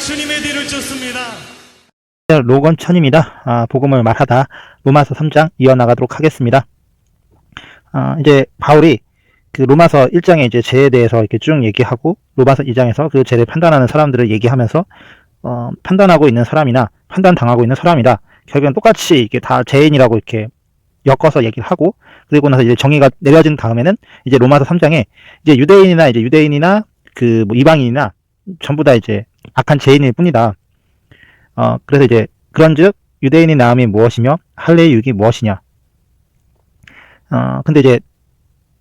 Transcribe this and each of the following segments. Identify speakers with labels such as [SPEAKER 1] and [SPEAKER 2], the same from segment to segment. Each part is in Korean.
[SPEAKER 1] 주님의 뒤를 쫓습니다.
[SPEAKER 2] 로건천입니다. 복음을 말하다 로마서 3장 이어나가도록 하겠습니다. 이제 바울이 그 로마서 1장에 이제 죄에 대해서 이렇게 쭉 얘기하고 로마서 2장에서 그 죄를 판단하는 사람들을 얘기하면서 판단하고 있는 사람이나 판단당하고 있는 사람이다. 결국엔 똑같이 이게 다 죄인이라고 이렇게 엮어서 얘기를 하고, 그리고 나서 이제 정의가 내려진 다음에는 이제 로마서 3장에 이제 유대인이나 그 뭐 이방인이나 전부 다 이제 악한 죄인일 뿐이다. 그래서 이제 그런즉 유대인의 나음이 무엇이며 할례의 유익이 무엇이냐. 근데 이제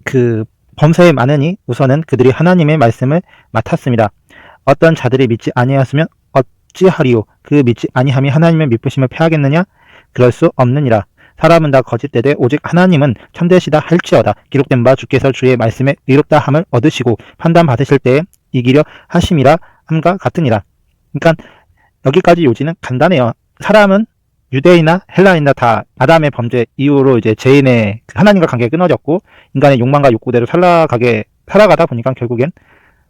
[SPEAKER 2] 그 범사에 많으니 우선은 그들이 하나님의 말씀을 맡았습니다. 어떤 자들이 믿지 아니하였으면 어찌하리요? 그 믿지 아니함이 하나님의 미쁘심을 패하겠느냐? 그럴 수 없느니라. 사람은 다 거짓되되 오직 하나님은 참되시다 할지어다. 기록된 바 주께서 주의 말씀에 의롭다 함을 얻으시고 판단 받으실 때에 이기려 하심이라 함과 같으니라. 그러니까 여기까지 요지는 간단해요. 사람은 유대인이나 헬라인이나 다 아담의 범죄 이후로 이제 죄인의 하나님과 관계가 끊어졌고 인간의 욕망과 욕구대로 살아가다 보니까 결국엔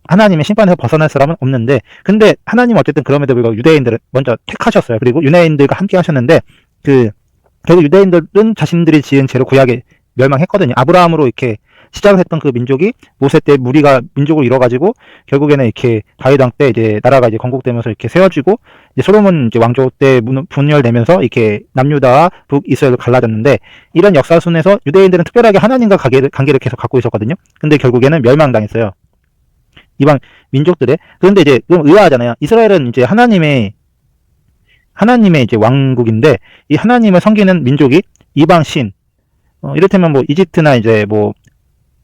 [SPEAKER 2] 하나님의 심판에서 벗어날 사람은 없는데, 근데 하나님 어쨌든 그럼에도 불구하고 유대인들을 먼저 택하셨어요. 그리고 유대인들과 함께 하셨는데 결국 유대인들은 자신들이 지은 죄로 구약에 멸망했거든요. 아브라함으로 이렇게 시작을 했던 그 민족이 모세 때 무리가 민족을 이뤄가지고 결국에는 이렇게 다윗 왕 때 이제 나라가 이제 건국되면서 이렇게 세워지고 이제 솔로몬 이제 왕조 때 분열되면서 이렇게 남유다와 북이스라엘로 갈라졌는데, 이런 역사순에서 유대인들은 특별하게 하나님과 관계를 계속 갖고 있었거든요. 근데 결국에는 멸망당했어요. 이방 민족들의. 그런데 이제 그럼 의아하잖아요. 이스라엘은 이제 하나님의 이제 왕국인데 이 하나님을 섬기는 민족이 이방 신, 이를테면 뭐 이집트나 이제 뭐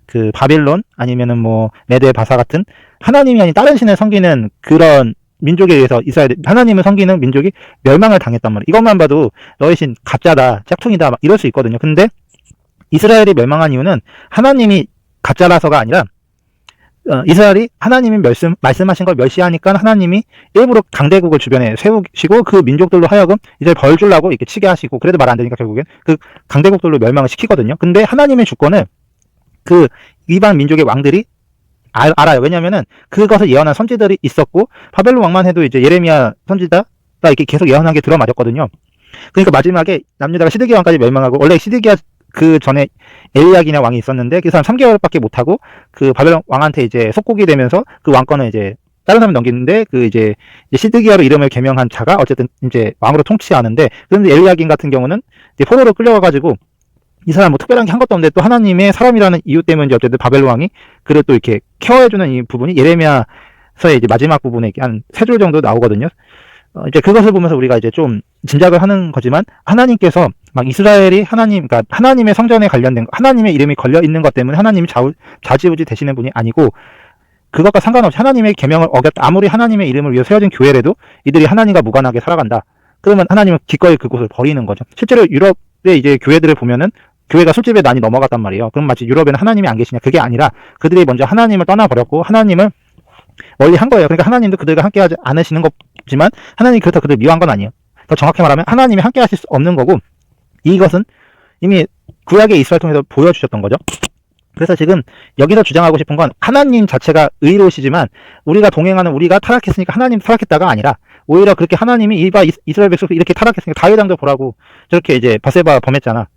[SPEAKER 2] 그 바빌론 아니면은 뭐 메데 바사 같은 하나님이 아닌 다른 신을 섬기는 그런 민족에 의해서 하나님을 섬기는 민족이 멸망을 당했단 말이에요. 이것만 봐도 너희 신 가짜다, 짝퉁이다 막 이럴 수 있거든요. 근데 이스라엘이 멸망한 이유는 하나님이 가짜라서가 아니라 이스라엘이 하나님이 말씀하신 걸 멸시하니까 하나님이 일부러 강대국을 주변에 세우시고 그 민족들로 하여금 이제 벌 주려고 이렇게 치게 하시고, 그래도 말 안 되니까 결국엔 그 강대국들로 멸망을 시키거든요. 근데 하나님의 주권을 그 이방 민족의 왕들이 알아요. 왜냐면은 그것을 예언한 선지들이 있었고, 바벨론 왕만 해도 이제 예레미야 선지자가 이렇게 계속 예언한 게 들어맞았거든요. 그러니까 마지막에 남유다가 시드기야 왕까지 멸망하고, 원래 시드기야 그 전에 엘리야기냐 왕이 있었는데 그 사람 3개월밖에 못하고 그 바벨론 왕한테 이제 속국이 되면서 그 왕권을 이제 다른 사람이 넘기는데 그 이제 시드기야로 이름을 개명한 자가 어쨌든 이제 왕으로 통치하는데, 그런데 엘리야긴 같은 경우는 이제 포로로 끌려가가지고 이 사람 뭐 특별한 게 한 것도 없는데 또 하나님의 사람이라는 이유 때문에 어쨌든 바벨론 왕이 그를 또 이렇게 케어해주는 이 부분이 예레미야서의 이제 마지막 부분에 한 3줄 정도 나오거든요. 이제 그것을 보면서 우리가 이제 좀 짐작을 하는 거지만, 하나님께서 막 이스라엘이 그러니까 하나님의 성전에 관련된 하나님의 이름이 걸려 있는 것 때문에 하나님이 좌지우지 되시는 분이 아니고, 그것과 상관없이 하나님의 계명을 어겼다, 아무리 하나님의 이름을 위해 세워진 교회라도 이들이 하나님과 무관하게 살아간다, 그러면 하나님은 기꺼이 그곳을 버리는 거죠. 실제로 유럽의 이제 교회들을 보면은 교회가 술집에 난이 넘어갔단 말이에요. 그럼 마치 유럽에는 하나님이 안 계시냐? 그게 아니라 그들이 먼저 하나님을 떠나버렸고 하나님을 멀리 한 거예요. 그러니까 하나님도 그들과 함께 하지 않으시는 거지만 하나님이 그렇다고 그들을 미워한 건 아니에요. 더 정확히 말하면 하나님이 함께 하실 수 없는 거고, 이것은 이미 구약의 이스라엘 통해서 보여주셨던 거죠. 그래서 지금 여기서 주장하고 싶은 건 하나님 자체가 의로우시지만 우리가 동행하는 우리가 타락했으니까 하나님 타락했다가 아니라, 오히려 그렇게 하나님이 이스라엘 백성 이렇게 타락했으니까 다윗 왕도 보라고 저렇게 이제 바세바 범했잖아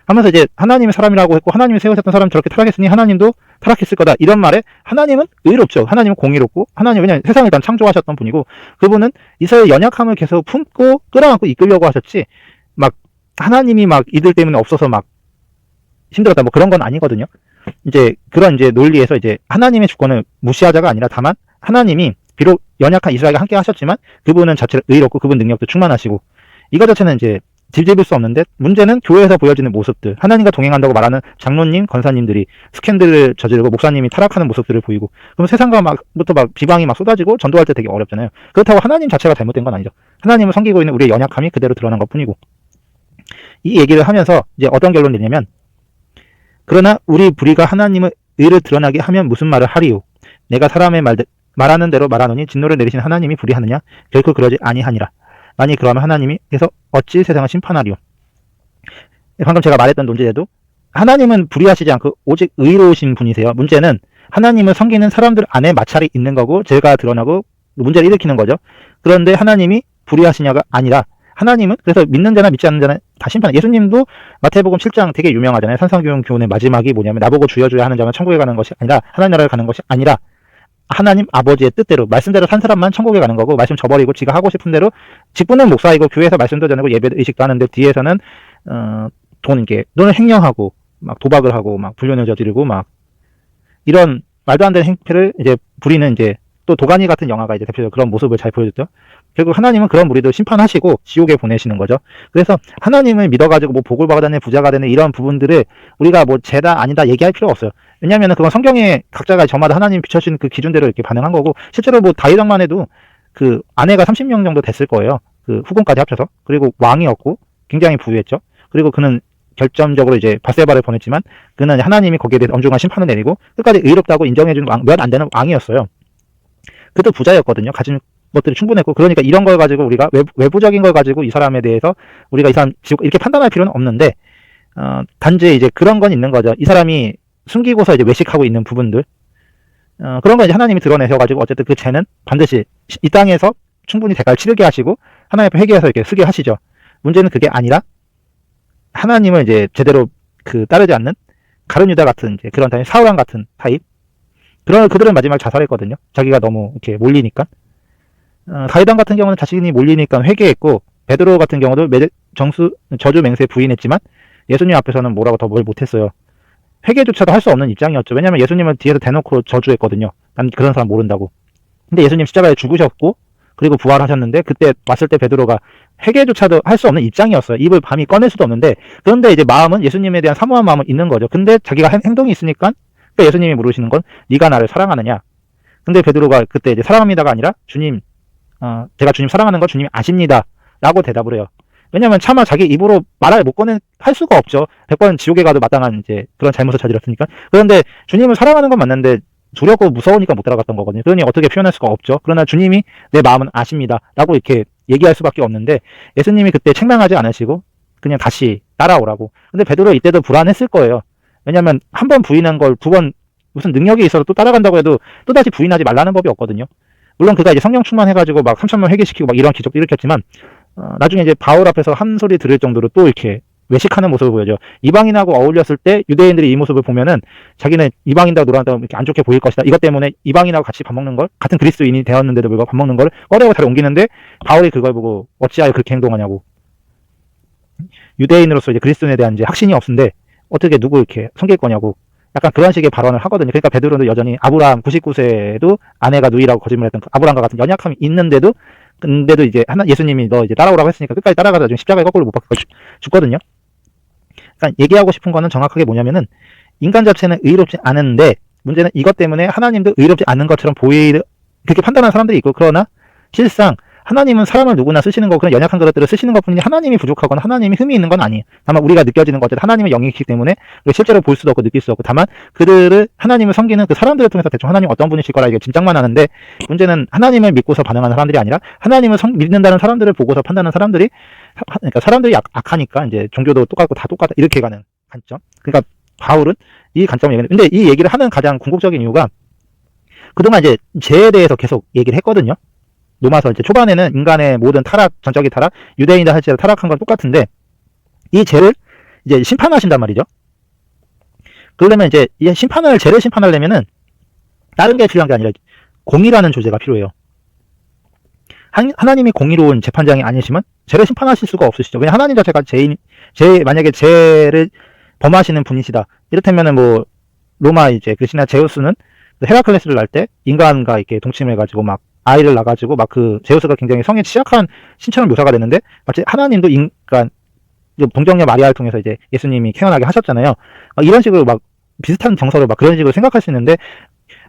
[SPEAKER 2] 하면서 이제 하나님의 사람이라고 했고, 하나님이 세우셨던 사람 저렇게 타락했으니 하나님도 타락했을 거다, 이런 말에 하나님은 의롭죠. 하나님은 공의롭고, 하나님 왜냐면 세상을 일단 창조하셨던 분이고, 그분은 이스라엘의 연약함을 계속 품고 끌어안고 이끌려고 하셨지 막 하나님이 막 이들 때문에 없어서 막 힘들었다 뭐 그런 건 아니거든요. 이제 그런 이제 논리에서 이제 하나님의 주권을 무시하자가 아니라, 다만 하나님이 비록 연약한 이스라엘과 함께 하셨지만 그분은 자체로 의롭고 그분 능력도 충만하시고, 이거 자체는 이제 질질 수 없는데, 문제는 교회에서 보여지는 모습들, 하나님과 동행한다고 말하는 장로님, 권사님들이 스캔들을 저지르고 목사님이 타락하는 모습들을 보이고, 그럼 세상과 막부터 막 비방이 막 쏟아지고 전도할 때 되게 어렵잖아요. 그렇다고 하나님 자체가 잘못된 건 아니죠. 하나님을 섬기고 있는 우리의 연약함이 그대로 드러난 것 뿐이고, 이 얘기를 하면서 이제 어떤 결론이 내냐면, 그러나 우리 불의가 하나님의 의를 드러나게 하면 무슨 말을 하리요? 내가 사람의 말하는 대로 말하노니 진노를 내리신 하나님이 불의하느냐? 결코 그러지 아니하니라. 만일 그러면 하나님께서 어찌 세상을 심판하리요? 방금 제가 말했던 논제에도 하나님은 불의하시지 않고 오직 의로우신 분이세요. 문제는 하나님을 섬기는 사람들 안에 마찰이 있는 거고, 죄가 드러나고 문제를 일으키는 거죠. 그런데 하나님이 불의하시냐가 아니라 하나님은 그래서 믿는 자나 믿지 않는 자는 다 심판. 예수님도 마태복음 7장 되게 유명하잖아요. 산상교훈 교훈의 마지막이 뭐냐면 나보고 주여 주여 하는 자만 천국에 가는 것이 아니라 하나님 나라에 가는 것이 아니라 하나님 아버지의 뜻대로 말씀대로 산 사람만 천국에 가는 거고 말씀 저버리고 지가 하고 싶은 대로 직분은 목사이고 교회에서 말씀도 전하고 예배 의식도 하는데 뒤에서는 돈을 횡령하고 막 도박을 하고 막 불륜을 저지르고 막 이런 말도 안 되는 행태를 이제 부리는 이제 또 도가니 같은 영화가 이제 대표적으로 그런 모습을 잘 보여줬죠. 결국 하나님은 그런 무리들 심판하시고 지옥에 보내시는 거죠. 그래서 하나님을 믿어가지고 뭐 복을 받아내 부자가 되는 이런 부분들을 우리가 뭐 죄다 아니다 얘기할 필요가 없어요. 왜냐하면 그건 성경에 각자가 저마다 하나님이 비춰주신 그 기준대로 이렇게 반응한 거고 실제로 뭐 다윗 왕만 해도 그 아내가 30명 정도 됐을 거예요. 그 후궁까지 합쳐서. 그리고 왕이었고 굉장히 부유했죠. 그리고 그는 결정적으로 이제 밧세바를 보냈지만 그는 하나님이 거기에 대해서 엄중한 심판을 내리고 끝까지 의롭다고 인정해주는 몇 안 되는 왕이었어요. 그도 부자였거든요. 가진 것들이 충분했고 그러니까 이런 걸 가지고 우리가 외부적인 걸 가지고 이 사람에 대해서 우리가 이 사람 이렇게 판단할 필요는 없는데 단지 이제 그런 건 있는 거죠. 이 사람이 숨기고서 이제 외식하고 있는 부분들 그런 건 이제 하나님이 드러내셔가지고 어쨌든 그 죄는 반드시 이 땅에서 충분히 대가를 치르게 하시고 하나님 앞에 회개해서 이렇게 쓰게 하시죠. 문제는 그게 아니라 하나님을 이제 제대로 따르지 않는 가룟 유다 같은 이제 그런 타입, 사울왕 같은 타입 그들은 마지막에 자살했거든요. 자기가 너무 이렇게 몰리니까. 다윗왕 같은 경우는 자신이 몰리니까 회개했고 베드로 같은 경우도 저주 맹세에 부인했지만 예수님 앞에서는 뭐라고 더 뭘 못했어요. 회개조차도 할 수 없는 입장이었죠. 왜냐하면 예수님은 뒤에서 대놓고 저주했거든요. 난 그런 사람 모른다고. 근데 예수님 십자가에 죽으셨고 그리고 부활하셨는데 그때 왔을 때 베드로가 회개조차도 할 수 없는 입장이었어요. 입을 감히 꺼낼 수도 없는데 그런데 이제 마음은 예수님에 대한 사모한 마음은 있는 거죠. 근데 자기가 행동이 있으니까 그러니까 예수님이 물으시는 건 네가 나를 사랑하느냐. 근데 베드로가 그때 이제 사랑합니다가 아니라 주님 제가 주님 사랑하는 거 주님이 아십니다 라고 대답을 해요. 왜냐면 차마 자기 입으로 말을 못 할 수가 없죠. 100번 지옥에 가도 마땅한 이제 그런 잘못을 저질렀으니까. 그런데 주님을 사랑하는 건 맞는데 두렵고 무서우니까 못 따라갔던 거거든요. 그러니 어떻게 표현할 수가 없죠. 그러나 주님이 내 마음은 아십니다 라고 이렇게 얘기할 수밖에 없는데 예수님이 그때 책망하지 않으시고 그냥 다시 따라오라고. 근데 베드로 이때도 불안했을 거예요. 왜냐면 한 번 부인한 걸 두 번 무슨 능력이 있어서 또 따라간다고 해도 또다시 부인하지 말라는 법이 없거든요. 물론 그가 이제 성령 충만해가지고 막 3,000명 회개시키고 막 이런 기적도 일으켰지만 나중에 이제 바울 앞에서 한 소리 들을 정도로 또 이렇게 외식하는 모습을 보여줘. 이방인하고 어울렸을 때 유대인들이 이 모습을 보면은 자기는 이방인하고 놀아다가 이렇게 안 좋게 보일 것이다. 이것 때문에 이방인하고 같이 밥 먹는 걸 같은 그리스도인이 되었는데도 불구하고 밥 먹는 걸 꺼려고 다리 옮기는데 바울이 그걸 보고 어찌하여 그렇게 행동하냐고. 유대인으로서 이제 그리스도인에 대한 이제 확신이 없는데 어떻게 누구 이렇게 섬길 거냐고. 약간 그런 식의 발언을 하거든요. 그러니까 베드로는 여전히 아브라함 99세도 아내가 누이라고 거짓말했던 아브라함과 같은 연약함이 있는데도 근데도 이제 예수님이 너 이제 따라오라고 했으니까 끝까지 따라가다 지금 십자가에 거꾸로 못 박혀 죽거든요. 그러니까 얘기하고 싶은 거는 정확하게 뭐냐면은 인간 자체는 의롭지 않은데 문제는 이것 때문에 하나님도 의롭지 않은 것처럼 그렇게 판단하는 사람들이 있고 그러나 실상 하나님은 사람을 누구나 쓰시는 거고 그런 연약한 것들을 쓰시는 것 뿐이지 하나님이 부족하거나 하나님이 흠이 있는 건 아니에요. 다만 우리가 느껴지는 것들 하나님의 영이기 때문에 실제로 볼 수도 없고 느낄 수도 없고 다만 그들을 하나님을 섬기는 그 사람들을 통해서 대충 하나님 어떤 분이실 거라 이게 짐작만 하는데 문제는 하나님을 믿고서 반응하는 사람들이 아니라 하나님을 믿는다는 사람들을 보고서 판단하는 사람들이 그러니까 사람들이 악하니까 이제 종교도 똑같고 다 똑같다 이렇게 가는 관점. 그러니까 바울은 이 관점을 얘기하는 근데 이 얘기를 하는 가장 궁극적인 이유가 그동안 이제 죄에 대해서 계속 얘기를 했거든요. 로마서 이제 초반에는 인간의 모든 타락, 전적인 타락, 유대인이다 할지라도 타락한 건 똑같은데 이 죄를 이제 심판하신단 말이죠. 그러려면 이제 이 죄를 심판하려면은 다른 게 필요한 게 아니라 공의라는 조제가 필요해요. 하나님이 공의로운 재판장이 아니시면 죄를 심판하실 수가 없으시죠. 왜냐면 하나님 자체가 만약에 죄를 범하시는 분이시다. 이렇다면은 뭐 로마 이제 그 신하 제우스는 헤라클레스를 낳을 때 인간과 이렇게 동침해가지고 막 아이를 낳아가지고 막 제우스가 굉장히 성에 취약한 신처럼 묘사가 됐는데 마치 하나님도 동정녀 마리아를 통해서 이제 예수님이 태어나게 하셨잖아요. 이런 식으로 막 비슷한 정서로 막 그런 식으로 생각할 수 있는데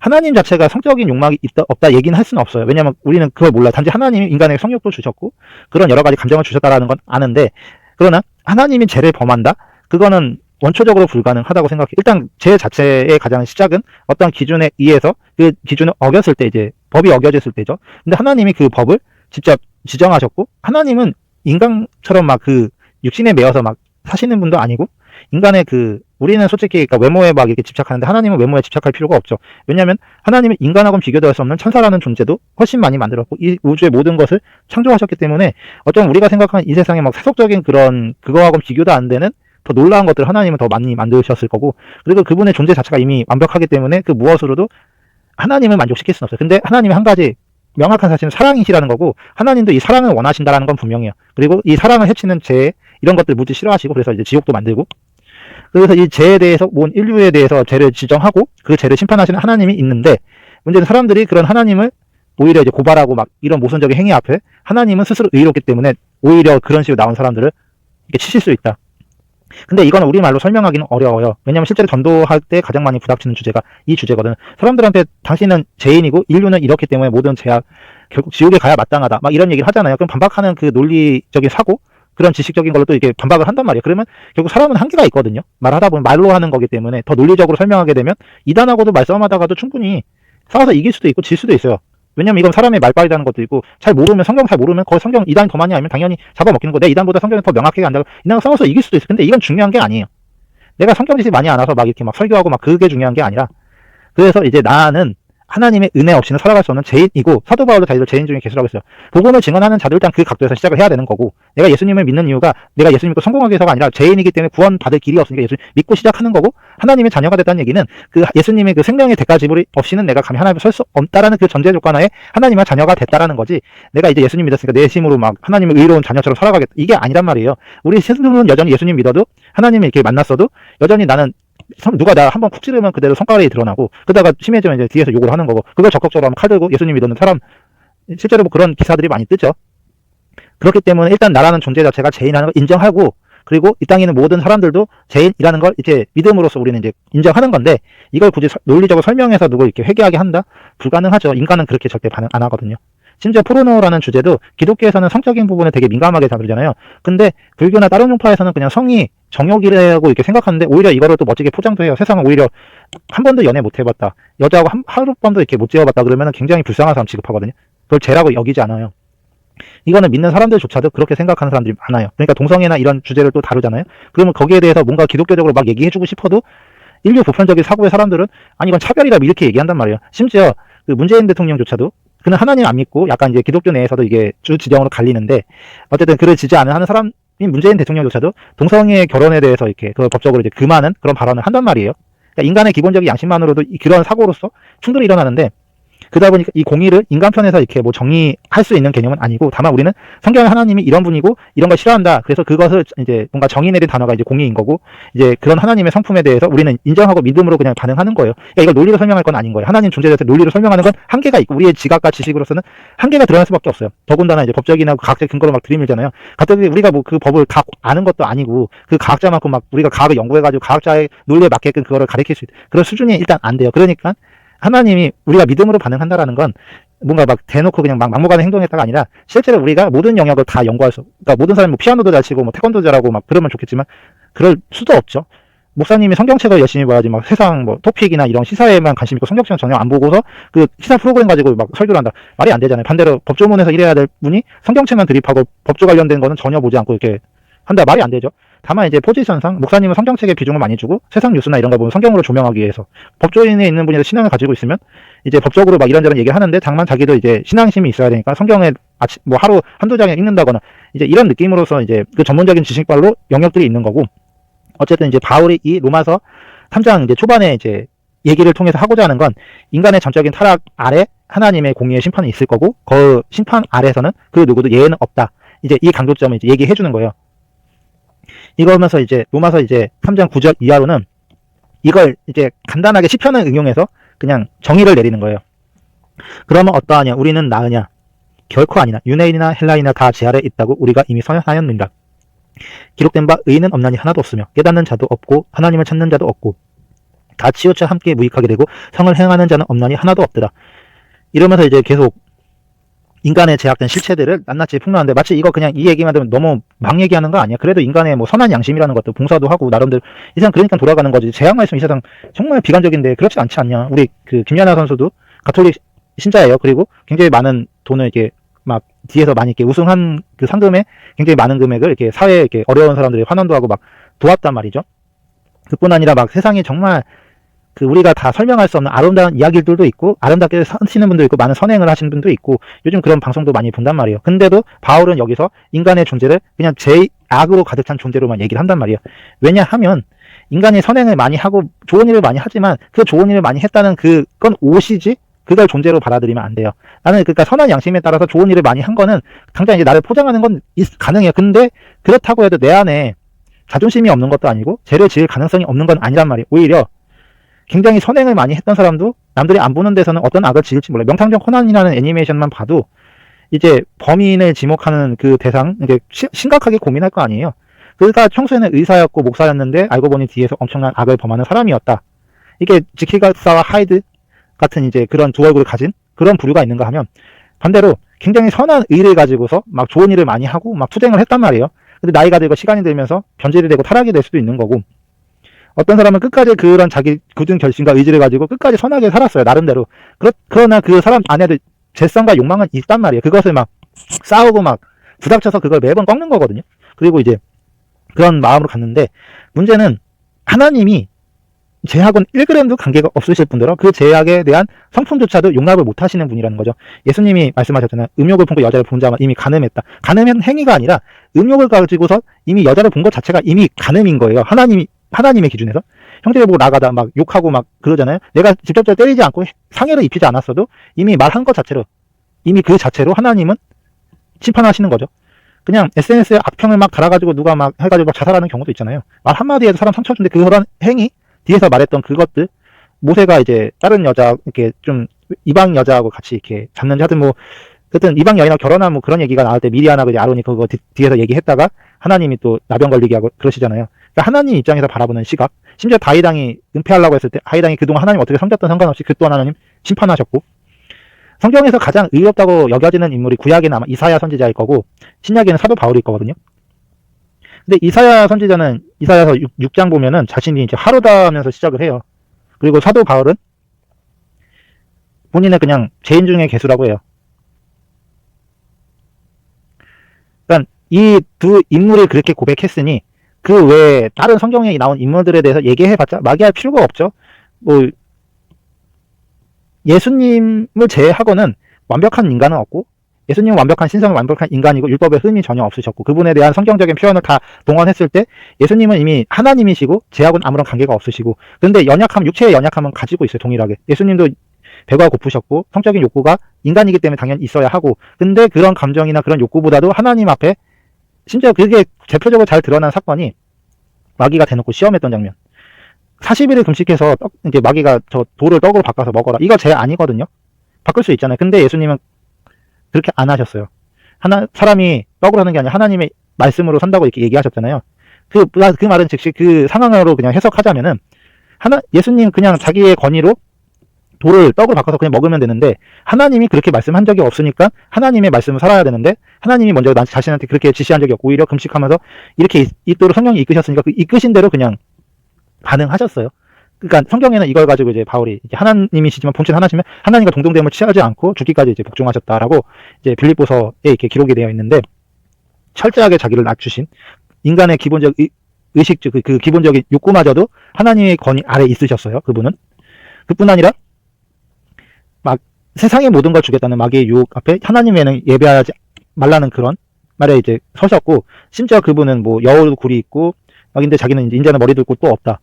[SPEAKER 2] 하나님 자체가 성적인 욕망이 없다 얘기는 할 수는 없어요. 왜냐면 우리는 그걸 몰라. 단지 하나님이 인간에게 성욕도 주셨고 그런 여러 가지 감정을 주셨다라는 건 아는데 그러나 하나님이 죄를 범한다? 그거는 원초적으로 불가능하다고 생각해. 일단 죄 자체의 가장 시작은 어떤 기준에 의해서 그 기준을 어겼을 때 이제 법이 어겨졌을 때죠. 근데 하나님이 그 법을 직접 지정하셨고 하나님은 인간처럼 막 육신에 매여서 막 사시는 분도 아니고, 인간의 우리는 솔직히 그러니까 외모에 막 이렇게 집착하는데 하나님은 외모에 집착할 필요가 없죠. 왜냐하면 하나님은 인간하고는 비교될 수 없는 천사라는 존재도 훨씬 많이 만들었고, 이 우주의 모든 것을 창조하셨기 때문에 어쩌면 우리가 생각하는 이 세상의 막 세속적인 그거하고는 비교도 안 되는 더 놀라운 것들을 하나님은 더 많이 만드셨을 거고, 그리고 그분의 존재 자체가 이미 완벽하기 때문에 그 무엇으로도 하나님을 만족시킬 수는 없어요. 근데 하나님이 한 가지 명확한 사실은 사랑이시라는 거고, 하나님도 이 사랑을 원하신다라는 건 분명해요. 그리고 이 사랑을 해치는 죄, 이런 것들 무지 싫어하시고, 그래서 이제 지옥도 만들고, 그래서 이 죄에 대해서, 인류에 대해서 죄를 지정하고 그 죄를 심판하시는 하나님이 있는데, 문제는 사람들이 그런 하나님을 오히려 이제 고발하고 막 이런 모순적인 행위 앞에 하나님은 스스로 의롭기 때문에 오히려 그런 식으로 나온 사람들을 이렇게 치실 수 있다. 근데 이거는 우리말로 설명하기는 어려워요. 왜냐면 실제로 전도할 때 가장 많이 부닥치는 주제가 이 주제거든. 사람들한테 당신은 죄인이고 인류는 이렇기 때문에 모든 죄악, 결국 지옥에 가야 마땅하다, 막 이런 얘기를 하잖아요. 그럼 반박하는 그 논리적인 사고, 그런 지식적인 걸로 또 이렇게 반박을 한단 말이에요. 그러면 결국 사람은 한계가 있거든요. 말하다 보면 말로 하는 거기 때문에 더 논리적으로 설명하게 되면 이단하고도 말싸움하다가도 충분히 싸워서 이길 수도 있고 질 수도 있어요. 왜냐면 이건 사람의 말빨이라는 것도 있고, 잘 모르면, 성경 잘 모르면 거의 성경 이단이 더 많이 알면 당연히 잡아먹히는 거. 내 이단보다 성경이 더 명확하게 안다고 이단하고 싸워서 이길 수도 있어. 근데 이건 중요한 게 아니에요. 내가 성경 지식이 많이 안 와서 막 이렇게 막 설교하고 막 그게 중요한 게 아니라, 그래서 이제 나는 하나님의 은혜 없이는 살아갈 수 없는 죄인이고, 사도 바울도 자기를 죄인 중에 계시라고 했어요. 복음을 증언하는 자들, 일단 그 각도에서 시작을 해야 되는 거고, 내가 예수님을 믿는 이유가 내가 예수님 믿고 성공하기 위해서가 아니라 죄인이기 때문에 구원받을 길이 없으니까 예수 믿고 시작하는 거고, 하나님의 자녀가 됐다는 얘기는 그 예수님의 그 생명의 대가 지불이 없이는 내가 감히 하나님 설 수 없다라는 그 전제 조건 하에 하나님의 자녀가 됐다라는 거지, 내가 이제 예수님 믿었으니까 내 힘으로 막 하나님의 의로운 자녀처럼 살아가겠다, 이게 아니란 말이에요. 우리 스스로는 여전히 예수님 믿어도, 하나님을 이렇게 만났어도 여전히 나는 누가 나 한번 쿡 찌르면 그대로 손가락이 드러나고, 그러다가 심해지면 이제 뒤에서 욕을 하는 거고, 그걸 적극적으로 하면 칼 들고 예수님 믿는 사람, 실제로 뭐 그런 기사들이 많이 뜨죠. 그렇기 때문에 일단 나라는 존재 자체가 죄인이라는 걸 인정하고, 그리고 이 땅에 있는 모든 사람들도 죄인이라는 걸 이제 믿음으로써 우리는 이제 인정하는 건데, 이걸 굳이 논리적으로 설명해서 누굴 이렇게 회개하게 한다? 불가능하죠. 인간은 그렇게 절대 반응 안 하거든요. 심지어 포르노라는 주제도 기독교에서는 성적인 부분에 되게 민감하게 다루잖아요. 근데 불교나 다른 종파에서는 그냥 성이 정욕이라고 이렇게 생각하는데, 오히려 이거를 또 멋지게 포장도 해요. 세상은 오히려 한 번도 연애 못 해봤다, 여자하고 하룻밤도 이렇게 못 지어봤다 그러면 굉장히 불쌍한 사람 취급하거든요. 그걸 죄라고 여기지 않아요. 이거는 믿는 사람들조차도 그렇게 생각하는 사람들이 많아요. 그러니까 동성애나 이런 주제를 또 다루잖아요. 그러면 거기에 대해서 뭔가 기독교적으로 막 얘기해주고 싶어도 인류 보편적인 사고의 사람들은 아니 이건 차별이다 이렇게 얘기한단 말이에요. 심지어 그 문재인 대통령조차도 그는 하나님 안 믿고, 약간 이제 기독교 내에서도 이게 주 지정으로 갈리는데, 어쨌든 그를 지지 않는 하는 사람인 문재인 대통령조차도 동성애 결혼에 대해서 이렇게 그걸 법적으로 이제 금하는 그런 발언을 한단 말이에요. 그러니까 인간의 기본적인 양심만으로도 그런 사고로서 충돌이 일어나는데, 그러다 보니까 이 공의를 인간 편에서 이렇게 뭐 정의할 수 있는 개념은 아니고, 다만 우리는 성경의 하나님이 이런 분이고 이런 걸 싫어한다, 그래서 그것을 이제 뭔가 정의 내린 단어가 이제 공의인 거고, 이제 그런 하나님의 성품에 대해서 우리는 인정하고 믿음으로 그냥 반응하는 거예요. 그러니까 이걸 논리로 설명할 건 아닌 거예요. 하나님 존재 자체 논리로 설명하는 건 한계가 있고, 우리의 지각과 지식으로서는 한계가 드러날 수밖에 없어요. 더군다나 이제 법적이나 과학적 근거로 막 들이밀잖아요. 갑자기 우리가 뭐 그 법을 각 아는 것도 아니고, 그 과학자만큼 막 우리가 과학을 연구해가지고 과학자의 논리에 맞게끔 그거를 가르칠 수 있는 그런 수준이 일단 안 돼요. 그러니까 하나님이 우리가 믿음으로 반응한다라는 건 뭔가 막 대놓고 그냥 막 막무가내 행동했다가 아니라, 실제로 우리가 모든 영역을 다 연구할 수, 그러니까 모든 사람이 뭐 피아노도 잘 치고 뭐 태권도 잘하고 막 그러면 좋겠지만 그럴 수도 없죠. 목사님이 성경책을 열심히 봐야지 막 세상 뭐 토픽이나 이런 시사에만 관심 있고 성경책은 전혀 안 보고서 그 시사 프로그램 가지고 막 설교를 한다, 말이 안 되잖아요. 반대로 법조문에서 일해야 될 분이 성경책만 드립하고 법조 관련된 거는 전혀 보지 않고 이렇게 한다, 말이 안 되죠. 다만 이제 포지션상 목사님은 성경책에 비중을 많이 주고, 세상 뉴스나 이런 거 보면 성경으로 조명하기 위해서 법조인에 있는 분이 신앙을 가지고 있으면 이제 법적으로 막 이런저런 얘기를 하는데, 다만 자기도 이제 신앙심이 있어야 되니까 성경에 뭐 하루 한두 장에 읽는다거나 이제 이런 느낌으로서 이제 그 전문적인 지식발로 영역들이 있는 거고, 어쨌든 이제 바울이 이 로마서 3장 이제 초반에 이제 얘기를 통해서 하고자 하는 건, 인간의 전적인 타락 아래 하나님의 공의의 심판이 있을 거고, 그 심판 아래서는 그 누구도 예외는 없다, 이제 이 강조점을 이제 얘기해 주는 거예요. 이거면서 이제 로마서 이제 3장 9절 이하로는 이걸 이제 간단하게 시편을 응용해서 그냥 정의를 내리는 거예요. 그러면 어떠하냐? 우리는 나으냐? 결코 아니나. 유대인이나 헬라인이나 다 제 아래 있다고 우리가 이미 선언하였느니라. 기록된 바 의인은 없나니 하나도 없으며 깨닫는 자도 없고 하나님을 찾는 자도 없고 다 치우쳐 함께 무익하게 되고 성을 행하는 자는 없나니 하나도 없더라. 이러면서 이제 계속 인간의 제약된 실체들을 낱낱이 폭로하는데, 마치 이거 그냥 이 얘기만 들으면 너무 막 얘기하는 거 아니야? 그래도 인간의 뭐 선한 양심이라는 것도 봉사도 하고 나름대로 이 세상 그러니까 돌아가는 거지. 재앙만 있으면 이 세상 정말 비관적인데 그렇지 않지 않냐? 우리 그 김연아 선수도 가톨릭 신자예요. 그리고 굉장히 많은 돈을 이렇게 막 뒤에서 많이 이렇게 우승한 그 상금에 굉장히 많은 금액을 이렇게 사회에 이렇게 어려운 사람들이 환원도 하고 막 도왔단 말이죠. 그뿐 아니라 막 세상에 정말 그 우리가 다 설명할 수 없는 아름다운 이야기들도 있고 아름답게 사시는 분도 있고 많은 선행을 하시는 분도 있고 요즘 그런 방송도 많이 본단 말이에요. 근데도 바울은 여기서 인간의 존재를 그냥 죄악으로 가득 찬 존재로만 얘기를 한단 말이에요. 왜냐하면 인간이 선행을 많이 하고 좋은 일을 많이 하지만 그 좋은 일을 많이 했다는 그건 오시지 그걸 존재로 받아들이면 안 돼요. 나는 그러니까 선한 양심에 따라서 좋은 일을 많이 한 거는 당장 이제 나를 포장하는 건 가능해요. 근데 그렇다고 해도 내 안에 자존심이 없는 것도 아니고 죄를 지을 가능성이 없는 건 아니란 말이에요. 오히려 굉장히 선행을 많이 했던 사람도 남들이 안 보는 데서는 어떤 악을 지을지 몰라요. 명탐정 코난이라는 애니메이션만 봐도 이제 범인을 지목하는 그 대상 이게 심각하게 고민할 거 아니에요. 그가 평소에는 의사였고 목사였는데 알고 보니 뒤에서 엄청난 악을 범하는 사람이었다. 이게 지킬가스와 하이드 같은 이제 그런 두 얼굴을 가진 그런 부류가 있는가 하면 반대로 굉장히 선한 의를 가지고서 막 좋은 일을 많이 하고 막 투쟁을 했단 말이에요. 근데 나이가 들고 시간이 들면서 변질이 되고 타락이 될 수도 있는 거고 어떤 사람은 끝까지 그런 자기 굳은 결심과 의지를 가지고 끝까지 선하게 살았어요. 나름대로. 그러나 그 사람 안에도 죄성과 욕망은 있단 말이에요. 그것을 막 싸우고 막 부닥쳐서 그걸 매번 꺾는 거거든요. 그리고 이제 그런 마음으로 갔는데 문제는 하나님이 죄악은 1g도 관계가 없으실 뿐더러 그 죄악에 대한 성품조차도 용납을 못 하시는 분이라는 거죠. 예수님이 말씀하셨잖아요. 음욕을 품고 여자를 본 자만 이미 간음했다. 간음한 행위가 아니라 음욕을 가지고서 이미 여자를 본 것 자체가 이미 간음인 거예요. 하나님의 기준에서. 형제를 보고 나가다 막 욕하고 막 그러잖아요. 내가 직접적으로 때리지 않고 상해를 입히지 않았어도 이미 말한 것 자체로 이미 그 자체로 하나님은 심판하시는 거죠. 그냥 SNS에 악평을 막 달아가지고 누가 막 해가지고 막 자살하는 경우도 있잖아요. 말 한마디에도 사람 상처 주는데 그런 행위 뒤에서 말했던 그것들 모세가 이제 다른 여자 이렇게 좀 이방 여자하고 같이 이렇게 잤는지 하여튼 뭐 어쨌든 이방 여인하고 결혼한 뭐 그런 얘기가 나올 때 미리아나고 이제 아론이 그거 뒤에서 얘기했다가 하나님이 또 나병 걸리게 하고 그러시잖아요. 그러니까 하나님 입장에서 바라보는 시각 심지어 다윗왕이 은폐하려고 했을 때 다윗왕이 그동안 하나님 어떻게 섬겼던 상관없이 그 또한 하나님 심판하셨고 성경에서 가장 의롭다고 여겨지는 인물이 구약에는 아마 이사야 선지자일 거고 신약에는 사도 바울일 거거든요. 근데 이사야 선지자는 이사야서 6장 보면은 자신이 이제 하루다 하면서 시작을 해요. 그리고 사도 바울은 본인은 그냥 죄인 중에 괴수라고 해요. 그러니까 이 두 인물이 그렇게 고백했으니 그 외에 다른 성경에 나온 인물들에 대해서 얘기해봤자 마귀할 필요가 없죠. 뭐 예수님을 제외하고는 완벽한 인간은 없고 예수님은 완벽한 신성은 완벽한 인간이고 율법에 흠이 전혀 없으셨고 그분에 대한 성경적인 표현을 다 동원했을 때 예수님은 이미 하나님이시고 죄하고는 아무런 관계가 없으시고 근데 연약함 육체의 연약함은 가지고 있어요. 동일하게. 예수님도 배가 고프셨고 성적인 욕구가 인간이기 때문에 당연히 있어야 하고 근데 그런 감정이나 그런 욕구보다도 하나님 앞에 심지어 그게 대표적으로 잘 드러난 사건이 마귀가 대놓고 시험했던 장면. 40일을 금식해서 이제 마귀가 저 돌을 떡으로 바꿔서 먹어라. 이거 죄 아니거든요. 바꿀 수 있잖아요. 근데 예수님은 그렇게 안 하셨어요. 사람이 떡으로 하는 게 아니라 하나님의 말씀으로 산다고 이렇게 얘기하셨잖아요. 그 말은 즉시 그 상황으로 그냥 해석하자면은 예수님 그냥 자기의 권위로 돌을 떡으로 바꿔서 그냥 먹으면 되는데 하나님이 그렇게 말씀한 적이 없으니까 하나님의 말씀을 살아야 되는데 하나님이 먼저 자신한테 그렇게 지시한 적이 없고 오히려 금식하면서 이렇게 있도록 성령이 이끄셨으니까 그 이끄신 대로 그냥 반응하셨어요. 그러니까 성경에는 이걸 가지고 이제 바울이 이제 하나님이시지만 본체는 하나시면 하나님과 동등됨을 취하지 않고 죽기까지 이제 복종하셨다라고 이제 빌립보서에 이렇게 기록이 되어 있는데 철저하게 자기를 낮추신 인간의 기본적 의식 그 기본적인 욕구마저도 하나님의 권위 아래 있으셨어요. 그분은. 그뿐 아니라 막 세상의 모든 걸 주겠다는 마귀의 유혹 앞에 하나님에는 예배하지 말라는 그런 말에 이제 서셨고 심지어 그분은 뭐 여우도 굴이 있고 근데 자기는 이제 인자는 머리도 있고 또 없다.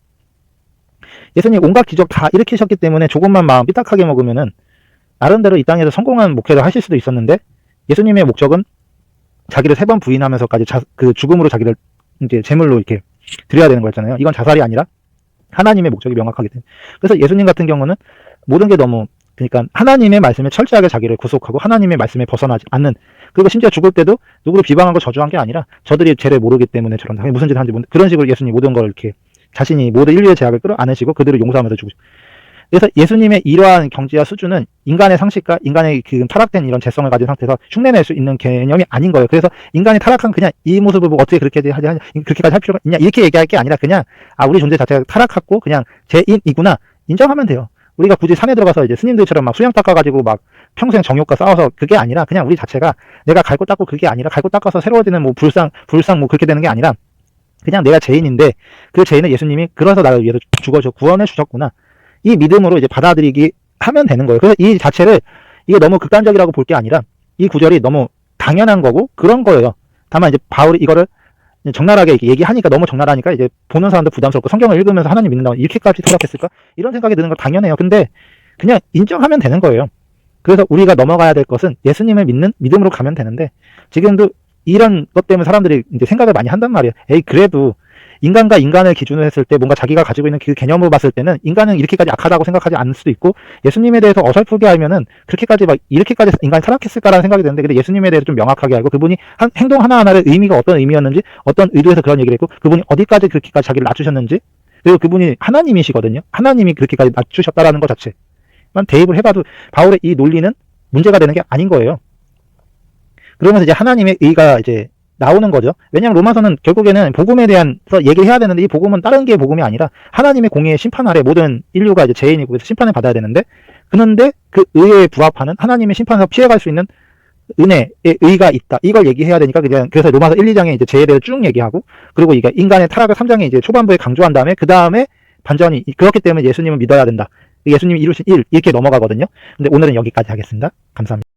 [SPEAKER 2] 예수님 온갖 기적 다 일으키셨기 때문에 조금만 마음 삐딱하게 먹으면은 나름대로 이 땅에서 성공한 목회를 하실 수도 있었는데 예수님의 목적은 자기를 3번 부인하면서까지 그 죽음으로 자기를 이제 제물로 이렇게 드려야 되는 거였잖아요. 이건 자살이 아니라 하나님의 목적이 명확하기 때문에. 그래서 예수님 같은 경우는 모든 게 너무 그러니까 하나님의 말씀에 철저하게 자기를 구속하고 하나님의 말씀에 벗어나지 않는 그리고 심지어 죽을 때도 누구를 비방하고 저주한 게 아니라 저들이 죄를 모르기 때문에 저런 무슨 짓을 하는지 그런 식으로 예수님 모든 걸 이렇게 자신이 모든 인류의 죄악을 끌어안으시고 그들을 용서하면서 죽으시고 그래서 예수님의 이러한 경지와 수준은 인간의 상식과 인간의 그 타락된 이런 죄성을 가진 상태에서 흉내낼 수 있는 개념이 아닌 거예요. 그래서 인간이 타락한 그냥 이 모습을 보고 어떻게 그렇게까지 할 필요가 있냐 이렇게 얘기할 게 아니라 그냥 우리 존재 자체가 타락했고 그냥 죄인이구나 인정하면 돼요. 우리가 굳이 산에 들어가서 이제 스님들처럼 막 수영 닦아가지고 막 평생 정욕과 싸워서 그게 아니라 그냥 우리 자체가 내가 갈고 닦고 그게 아니라 갈고 닦아서 새로워지는 뭐 불상 뭐 그렇게 되는 게 아니라 그냥 내가 죄인인데 그 죄인을 예수님이 그래서 나를 위해서 죽어줘 구원해 주셨구나. 이 믿음으로 이제 받아들이기 하면 되는 거예요. 그래서 이 자체를 이게 너무 극단적이라고 볼 게 아니라 이 구절이 너무 당연한 거고 그런 거예요. 다만 이제 바울이 이거를 적나라하게 얘기하니까 너무 적나라하니까 이제 보는 사람도 부담스럽고 성경을 읽으면서 하나님 믿는다고 이렇게까지 생각했을까? 이런 생각이 드는 건 당연해요. 근데 그냥 인정하면 되는 거예요. 그래서 우리가 넘어가야 될 것은 예수님을 믿는 믿음으로 가면 되는데 지금도 이런 것 때문에 사람들이 이제 생각을 많이 한단 말이에요. 에이 그래도 인간과 인간을 기준으로 했을 때 뭔가 자기가 가지고 있는 그 개념으로 봤을 때는 인간은 이렇게까지 악하다고 생각하지 않을 수도 있고 예수님에 대해서 어설프게 알면은 그렇게까지 막 이렇게까지 인간이 타락했을까라는 생각이 드는데 근데 예수님에 대해서 좀 명확하게 알고 그분이 행동 하나하나의 의미가 어떤 의미였는지 어떤 의도에서 그런 얘기를 했고 그분이 어디까지 그렇게까지 자기를 낮추셨는지 그리고 그분이 하나님이시거든요. 하나님이 그렇게까지 낮추셨다라는 것 자체만 대입을 해봐도 바울의 이 논리는 문제가 되는 게 아닌 거예요. 그러면서 이제 하나님의 의가 이제 나오는 거죠. 왜냐하면 로마서는 결국에는 복음에 대해서 얘기를 해야 되는데 이 복음은 다른 게 복음이 아니라 하나님의 공의의 심판 아래 모든 인류가 이제 죄인이고 그래서 심판을 받아야 되는데 그런데 그 의에 부합하는 하나님의 심판에서 피해갈 수 있는 은혜의 의가 있다. 이걸 얘기해야 되니까 그래서 로마서 1, 2장에 이제 죄에 대해서 쭉 얘기하고 그리고 이게 인간의 타락을 3장에 이제 초반부에 강조한 다음에 그 다음에 반전이 그렇기 때문에 예수님을 믿어야 된다. 예수님이 이루신 일 이렇게 넘어가거든요. 근데 오늘은 여기까지 하겠습니다. 감사합니다.